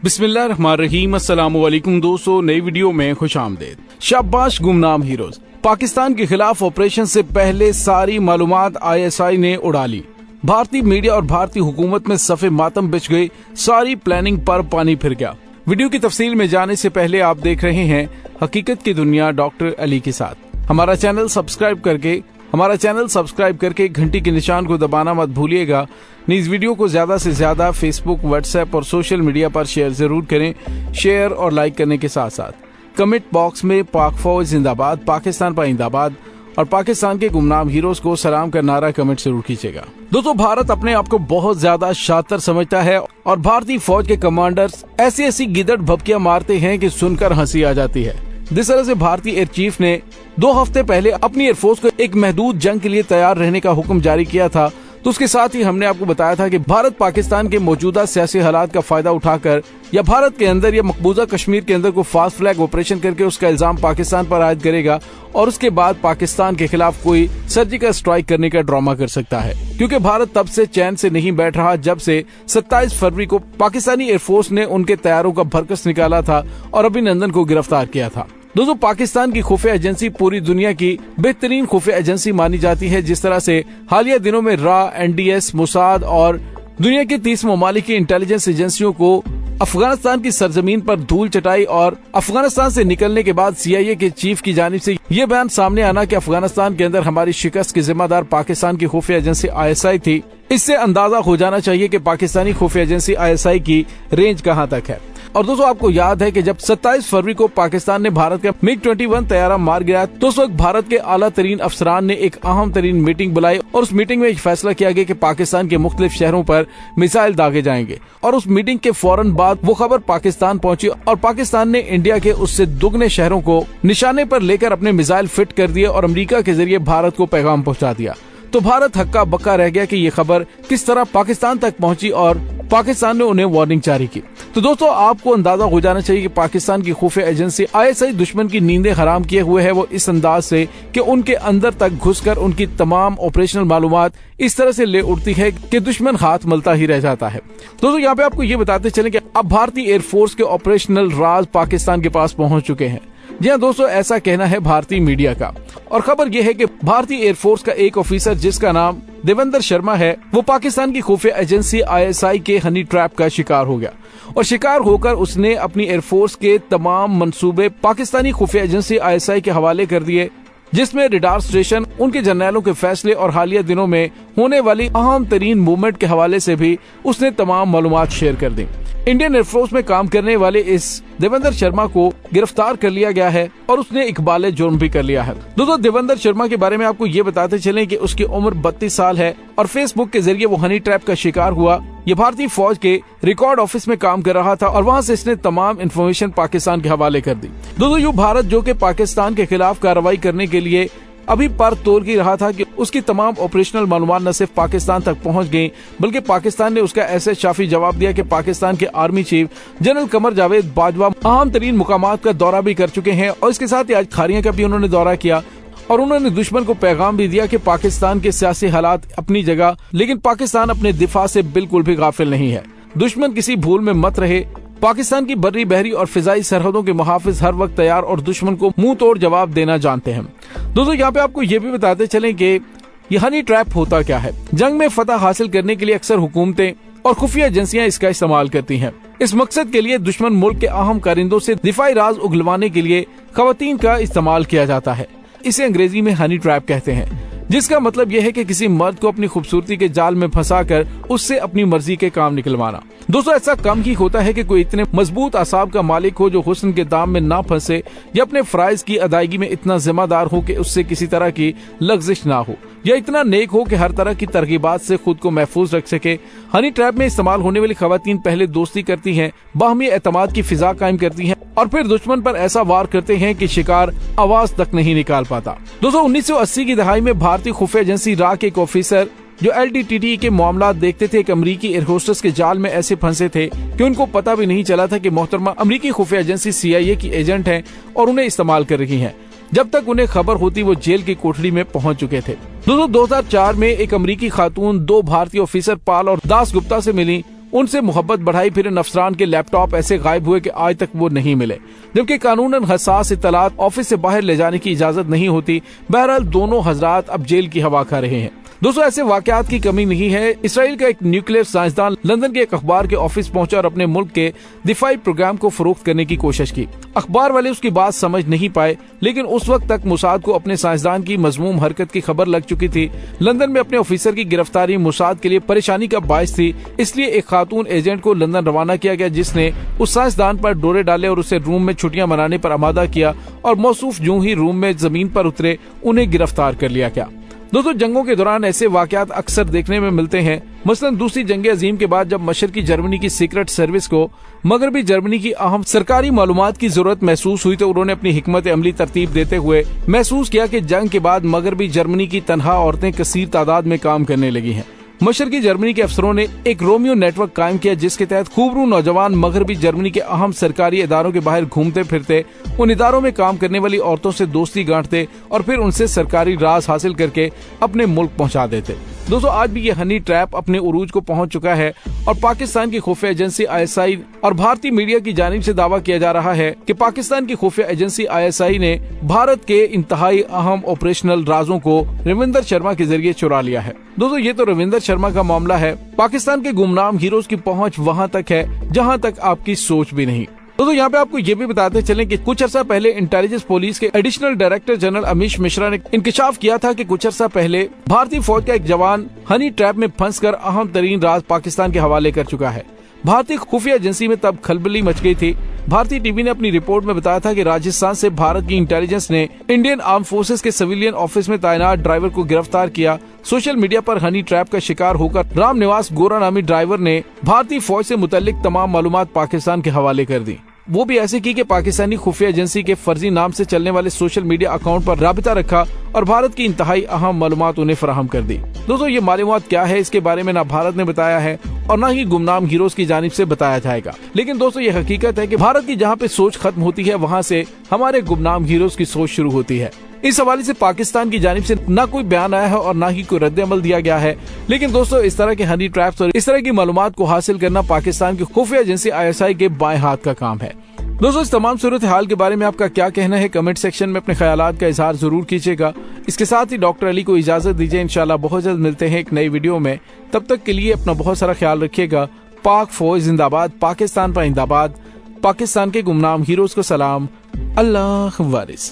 बिस्मिल्लाहिर्रहमानिर्रहीम। अस्सलामुअलैकुम दोस्तों, नई वीडियो में खुशामदीद। शाबाश गुमनाम हीरोज। पाकिस्तान के खिलाफ ऑपरेशन से पहले सारी मालूमात ISI ने उड़ा ली। भारतीय मीडिया और भारतीय हुकूमत में सफ़े मातम बिछ गई। सारी प्लानिंग पर पानी फिर गया। वीडियो की तफसील में जाने से पहले आप देख रहे हैं हकीकत की दुनिया डॉक्टर अली के साथ। हमारा चैनल सब्सक्राइब करके घंटी के निशान को दबाना मत भूलिएगा। इस वीडियो को ज्यादा से ज्यादा फेसबुक, व्हाट्सएप और सोशल मीडिया पर शेयर जरूर करें। शेयर और लाइक करने के साथ साथ कमेंट बॉक्स में पाक फौज जिंदाबाद, पाकिस्तान पाइंदाबाद और पाकिस्तान के गुमनाम हीरोज को सलाम का नारा कमेंट जरूर कीजिएगा। दोस्तों, भारत अपने आप को बहुत ज्यादा शातिर समझता है और भारतीय फौज के कमांडर्स ऐसी गिदड़ भपकियां मारते हैं कि सुनकर हंसी आ जाती है। जिस तरह से भारतीय एयर चीफ ने 2 हफ्ते पहले अपनी एयरफोर्स को एक महदूद जंग के लिए तैयार रहने का हुक्म जारी किया था, तो उसके साथ ही हमने आपको बताया था कि भारत पाकिस्तान के मौजूदा सियासी हालात का फायदा उठाकर या भारत के अंदर या मकबूजा कश्मीर के अंदर को फास्ट फ्लैग ऑपरेशन करके उसका इल्जाम पाकिस्तान पर आयद करेगा और उसके बाद पाकिस्तान के खिलाफ कोई सर्जिकल स्ट्राइक करने का ड्रामा कर सकता है। क्योंकि भारत तब से चैन से नहीं बैठ रहा जब से 27 फरवरी को पाकिस्तानी एयरफोर्स ने उनके तैयारों का भरकस निकाला था और अभिनंदन को गिरफ्तार किया था। दोस्तों, पाकिस्तान की खुफिया एजेंसी पूरी दुनिया की बेहतरीन खुफिया एजेंसी मानी जाती है। जिस तरह से हालिया दिनों में NDS, मोसाद और दुनिया के 30 ममालिक की इंटेलिजेंस एजेंसियों को अफगानिस्तान की सरजमीन पर धूल चटाई और अफगानिस्तान से निकलने के बाद CIA के चीफ की जानिब से ये बयान सामने आना कि अफगानिस्तान के अंदर हमारी शिकस्त की जिम्मेदार पाकिस्तान की खुफिया एजेंसी ISI थी, इससे अंदाजा हो जाना चाहिए कि पाकिस्तानी खुफिया एजेंसी ISI की रेंज कहां तक है। और दोस्तों, आपको याद है कि जब 27 फरवरी को पाकिस्तान ने भारत का MiG-21 तैयारा मार गिराया तो उस वक्त भारत के आला तरीन अफसरान ने एक अहम तरीन मीटिंग बुलाई और उस मीटिंग में एक फैसला किया गया कि पाकिस्तान के मुख्तलिफ शहरों पर मिसाइल दागे जाएंगे। और उस मीटिंग के फौरन बाद वो खबर पाकिस्तान पहुंची और पाकिस्तान ने इंडिया के उससे दुगने शहरों को निशाने पर लेकर अपने मिसाइल फिट कर दिए और अमेरिका के जरिए भारत को पैगाम पहुंचा दिया। तो भारत हक्का बक्का रह गया कि ये खबर किस तरह पाकिस्तान तक पहुंची और पाकिस्तान ने उन्हें वार्निंग जारी की। तो दोस्तों, आपको अंदाजा हो जाना चाहिए कि पाकिस्तान की खुफिया एजेंसी ISI दुश्मन की नींदें हराम किए हुए है। वो इस अंदाज से कि उनके अंदर तक घुसकर उनकी तमाम ऑपरेशनल मालूमात इस तरह से ले उठती है कि दुश्मन हाथ मलता ही रह जाता है। दोस्तों, यहाँ पे आपको ये बताते चलें कि अब भारतीय एयरफोर्स के ऑपरेशनल राज पाकिस्तान के पास पहुंच चुके हैं। जी हाँ दोस्तों, ऐसा कहना है भारतीय मीडिया का। और खबर यह है कि भारतीय एयरफोर्स का एक ऑफिसर जिसका नाम देवेंद्र शर्मा है, वो पाकिस्तान की खुफिया एजेंसी ISI के हनी ट्रैप का शिकार हो गया और शिकार होकर उसने अपनी एयरफोर्स के तमाम मंसूबे पाकिस्तानी खुफिया एजेंसी ISI के हवाले कर दिए, जिसमें रडार स्टेशन, उनके जर्नैलों के फैसले और हालिया दिनों में होने वाली अहम तरीन मूवमेंट के हवाले से भी उसने तमाम मालूमात शेयर कर दी। इंडियन एयरफोर्स में काम करने वाले इस देवेंद्र शर्मा को गिरफ्तार कर लिया गया है और उसने इकबाल जुर्म भी कर लिया है। दोस्तों, देवेंद्र शर्मा के बारे में आपको ये बताते चलें कि उसकी उम्र 32 साल है और फेसबुक के जरिए वो हनी ट्रैप का शिकार हुआ। ये भारतीय फौज के रिकॉर्ड ऑफिस में काम कर रहा था और वहाँ से इसने तमाम इन्फॉर्मेशन पाकिस्तान के हवाले कर दी। दोस्तों, यूँ भारत जो कि पाकिस्तान के खिलाफ कार्रवाई करने के लिए अभी पर तोड़ ही रहा था कि उसकी तमाम ऑपरेशनल मालूमात न सिर्फ पाकिस्तान तक पहुंच गई, बल्कि पाकिस्तान ने उसका ऐसे शाफी जवाब दिया कि पाकिस्तान के army chief general Qamar Javed Bajwa अहम तरीन मुकामात का दौरा भी कर चुके हैं और इसके साथ ही आज खारिया का भी उन्होंने दौरा किया और उन्होंने दुश्मन को पैगाम भी दिया कि पाकिस्तान के सियासी हालात अपनी जगह, लेकिन पाकिस्तान अपने दिफा से बिल्कुल भी गाफिल नहीं है। दुश्मन किसी भूल में मत रहे। पाकिस्तान की बर्री, बहरी और फिजाई सरहदों के मुहाफिज हर वक्त तैयार और दुश्मन को मुंह तोड़ जवाब देना जानते हैं। दोस्तों, यहाँ पे आपको ये भी बताते चलें कि ये हनी ट्रैप होता क्या है। जंग में फतह हासिल करने के लिए अक्सर हुकूमतें और खुफिया एजेंसियां इसका इस्तेमाल करती हैं। इस मकसद के लिए दुश्मन मुल्क के अहम कारिंदों से दिफाई राज उगलवाने के लिए खवातीन का इस्तेमाल किया जाता है। इसे अंग्रेजी में हनी ट्रैप कहते हैं, जिसका मतलब यह है कि किसी मर्द को अपनी खूबसूरती के जाल में फंसाकर उससे अपनी मर्जी के काम निकलवाना। दोस्तों, ऐसा कम ही होता है कि कोई इतने मजबूत आसाब का मालिक हो जो हुस्न के दाम में ना फंसे या अपने फराइज की अदायगी में इतना जिम्मेदार हो कि उससे किसी तरह की लग्जिश ना हो, या इतना नेक हो कि हर तरह की तरगीबात से खुद को महफूज रख सके। हनी ट्रैप में इस्तेमाल होने वाली खवातीन पहले दोस्ती करती हैं, बाहमी एतमाद की फिजा कायम करती हैं और फिर दुश्मन पर ऐसा वार करते हैं कि शिकार आवाज तक नहीं निकाल पाता। दोस्तों, 1980 की दहाई में भारतीय खुफिया एजेंसी RA के एक ऑफिसर जो LTTE के मामला देखते थे, एक अमरीकी एयर होस्टेस के जाल में ऐसे फंसे थे कि उनको पता भी नहीं चला था कि मोहतरमा अमरीकी खुफिया एजेंसी CIA की एजेंट हैं और उन्हें इस्तेमाल कर रही हैं। जब तक उन्हें खबर होती वो जेल की कोठरी में पहुंच चुके थे। दोस्तों 2004 में एक अमेरिकी खातून 2 भारतीय ऑफिसर पाल और दास गुप्ता से मिली। उनसे मोहब्बत बढ़ाई, फिर इन अफसरान के लैपटॉप ऐसे गायब हुए कि आज तक वो नहीं मिले, जबकि कानूनन हसास इत्तलात ऑफिस से बाहर ले जाने की इजाजत नहीं होती। बहरहाल दोनों हजरात अब जेल की हवा खा रहे हैं। दोस्तों, ऐसे वाकयात की कमी नहीं है। इसराइल का एक न्यूक्लियर साइंसदान लंदन के एक अखबार के ऑफिस पहुंचा और अपने मुल्क के दिफाई प्रोग्राम को फरोख्त करने की कोशिश की। अखबार वाले उसकी बात समझ नहीं पाए, लेकिन उस वक्त तक मुसाद को अपने साइंसदान की मजमूम हरकत की खबर लग चुकी थी। लंदन में अपने ऑफिसर की गिरफ्तारी मुसाद के लिए परेशानी का बायस थी, इसलिए एक खातून एजेंट को लंदन रवाना किया गया, जिसने उस साइंसदान पर डोरे डाले और उसे रूम में छुट्टियां मनाने पर आमादा किया और मौसूफ यूं ही रूम में जमीन पर उतरे उन्हें गिरफ्तार कर लिया गया। दोस्तों, जंगों के दौरान ऐसे वाकयात अक्सर देखने में मिलते हैं। मसलन दूसरी जंग अजीम के बाद जब मशरकी जर्मनी की सीक्रेट सर्विस को मगरबी जर्मनी की अहम सरकारी मालूमात की जरूरत महसूस हुई, तो उन्होंने अपनी हिकमत अमली तरतीब देते हुए महसूस किया कि जंग के बाद मगरबी जर्मनी की तनहा औरतें कसीर तादाद में काम करने लगी हैं। मशरकी जर्मनी के अफसरों ने एक रोमियो नेटवर्क कायम किया, जिसके तहत खूबरू नौजवान मगरबी जर्मनी के अहम सरकारी इदारों के बाहर घूमते फिरते उन इदारों में काम करने वाली औरतों से दोस्ती गांठते और फिर उनसे सरकारी राज हासिल करके अपने मुल्क पहुंचा देते। दोस्तों, आज भी ये हनी ट्रैप अपने उरूज को पहुंच चुका है और पाकिस्तान की खुफिया एजेंसी ISI और भारतीय मीडिया की जानिब से दावा किया जा रहा है कि पाकिस्तान की खुफिया एजेंसी ISI ने भारत के इंतहाई अहम ऑपरेशनल राजों को रविंदर शर्मा के जरिए चुरा लिया है। दोस्तों, ये तो रविंदर शर्मा का मामला है। पाकिस्तान के गुमनाम हीरोज की पहुंच वहां तक है जहां तक आपकी सोच भी नहीं। दोस्तों, यहाँ पे आपको ये भी बताते चलें कि कुछ अर्सा पहले इंटेलिजेंस पुलिस के additional director general Amish Mishra ने इंकशाफ किया था कि कुछ अर्सा पहले भारतीय फौज का एक जवान हनी ट्रैप में फंसकर अहम तरीन राज पाकिस्तान के हवाले कर चुका है। भारतीय खुफिया एजेंसी में तब खलबली मच गई थी। भारतीय टीवी ने अपनी रिपोर्ट में बताया था कि राजस्थान से भारत की इंटेलिजेंस ने इंडियन आर्म फोर्सेस के सिविलियन ऑफिस में तैनात ड्राइवर को गिरफ्तार किया। सोशल मीडिया पर हनी ट्रैप का शिकार होकर राम निवास गोरा नामी ड्राइवर ने भारतीय फौज से मुतल्लिक तमाम मालूमात पाकिस्तान के हवाले कर दी। वो भी ऐसे की कि पाकिस्तानी खुफिया एजेंसी के फर्जी नाम से चलने वाले सोशल मीडिया अकाउंट पर राबिता रखा और भारत की इंतहाई अहम मालूमात उन्हें फराहम कर दी। दोस्तों, ये मालूमात क्या है, इसके बारे में ना भारत ने बताया है और न ही गुमनाम हीरोज की जानिब से बताया जाएगा। लेकिन दोस्तों, ये हकीकत है कि भारत की जहाँ पे सोच खत्म होती है, वहाँ से हमारे गुमनाम हीरोज की सोच शुरू होती है। इस हवाले से पाकिस्तान की जानिब से न कोई बयान आया है और न ही कोई रद्द अमल दिया गया है। लेकिन दोस्तों, इस तरह के हनी ट्रैप्स और इस तरह की मालूमात को हासिल करना पाकिस्तान की खुफिया एजेंसी ISI के बाएं हाथ का काम है। दोस्तों, इस तमाम सूरत हाल के बारे में आपका क्या कहना है, कमेंट सेक्शन में अपने ख्यालात का इजहार जरूर कीजिएगा। इसके साथ ही डॉक्टर अली को इजाजत दीजिए। इंशाल्लाह बहुत जल्द मिलते हैं एक नई वीडियो में। तब तक के लिए अपना बहुत सारा ख्याल रखिएगा। पाक फौज जिंदाबाद, पाकिस्तान पाइंदाबाद, पाकिस्तान के गुमनाम हीरोज को सलाम। अल्लाह वारिस।